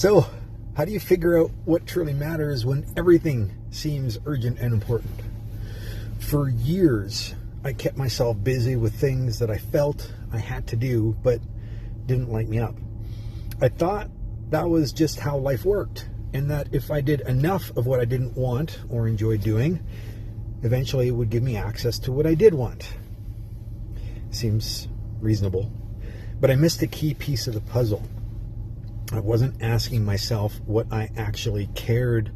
So, how do you figure out what truly matters when everything seems urgent and important? For years, I kept myself busy with things that I felt I had to do, but didn't light me up. I thought that was just how life worked, and that if I did enough of what I didn't want or enjoy doing, eventually it would give me access to what I did want. Seems reasonable, but I missed a key piece of the puzzle. I wasn't asking myself what I actually cared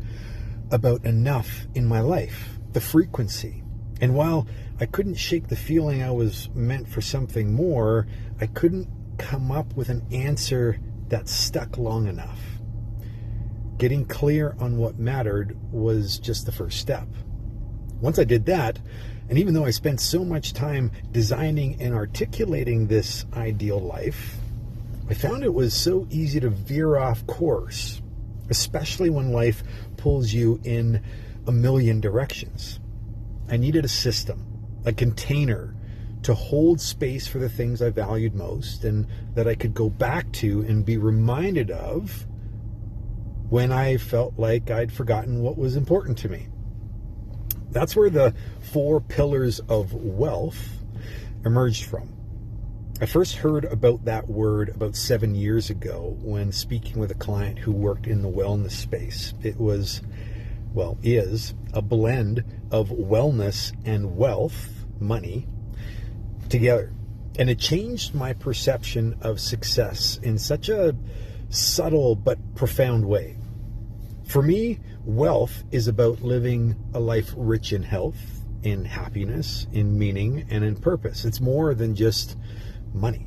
about enough in my life, the frequency. And while I couldn't shake the feeling I was meant for something more, I couldn't come up with an answer that stuck long enough. Getting clear on what mattered was just the first step. Once I did that, and even though I spent so much time designing and articulating this ideal life, I found it was so easy to veer off course, especially when life pulls you in a million directions. I needed a system, a container to hold space for the things I valued most and that I could go back to and be reminded of when I felt like I'd forgotten what was important to me. That's where the 4 Pillars of Wealth emerged from. I first heard about that word about 7 years ago when speaking with a client who worked in the wellness space. It was, is a blend of wellness and wealth, money, together. And it changed my perception of success in such a subtle but profound way. For me, wealth is about living a life rich in health, in happiness, in meaning, and in purpose. It's more than just money.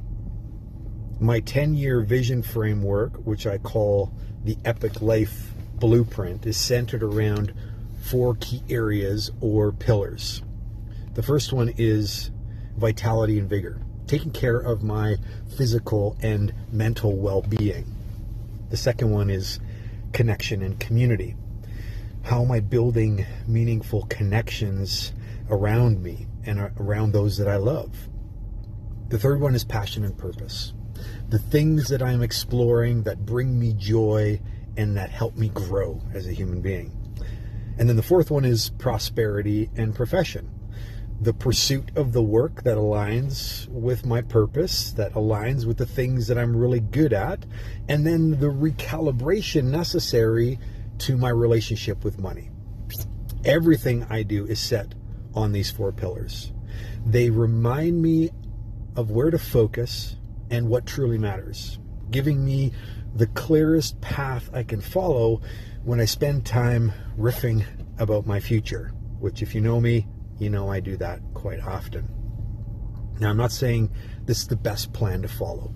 My 10-year vision framework, which I call the Epic Life Blueprint, is centered around 4 key areas or pillars. The first one is vitality and vigor, taking care of my physical and mental well-being. The second one is connection and community. How am I building meaningful connections around me and around those that I love? The third one is passion and purpose. The things that I'm exploring that bring me joy and that help me grow as a human being. And then the fourth one is prosperity and profession. The pursuit of the work that aligns with my purpose, that aligns with the things that I'm really good at, and then the recalibration necessary to my relationship with money. Everything I do is set on these 4 pillars. They remind me of where to focus and what truly matters, giving me the clearest path I can follow when I spend time riffing about my future, which, if you know me, you know I do that quite often. Now, I'm not saying this is the best plan to follow.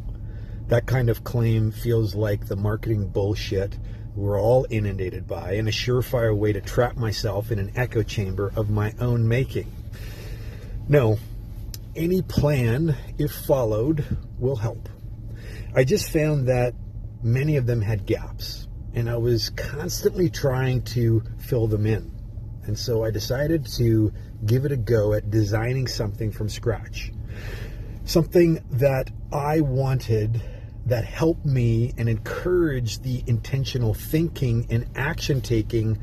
That kind of claim feels like the marketing bullshit we're all inundated by, and a surefire way to trap myself in an echo chamber of my own making. No, any plan, if followed, will help. I just found that many of them had gaps, and I was constantly trying to fill them in. And so I decided to give it a go at designing something from scratch. Something that I wanted, that helped me and encouraged the intentional thinking and action taking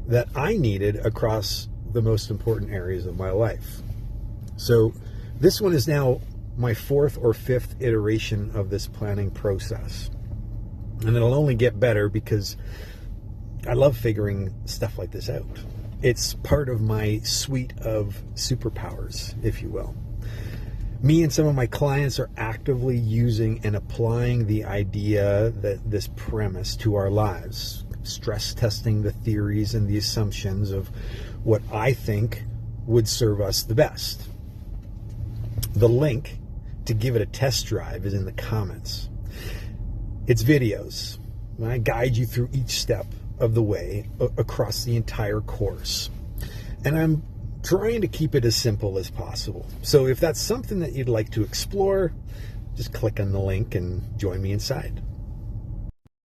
that I needed across the most important areas of my life. So this one is now my 4th or 5th iteration of this planning process. And it'll only get better because I love figuring stuff like this out. It's part of my suite of superpowers, if you will. Me and some of my clients are actively using and applying the idea, that this premise, to our lives, stress testing the theories and the assumptions of what I think would serve us the best. The link to give it a test drive is in the comments. It's videos. I guide you through each step of the way across the entire course. And I'm trying to keep it as simple as possible. So if that's something that you'd like to explore, just click on the link and join me inside.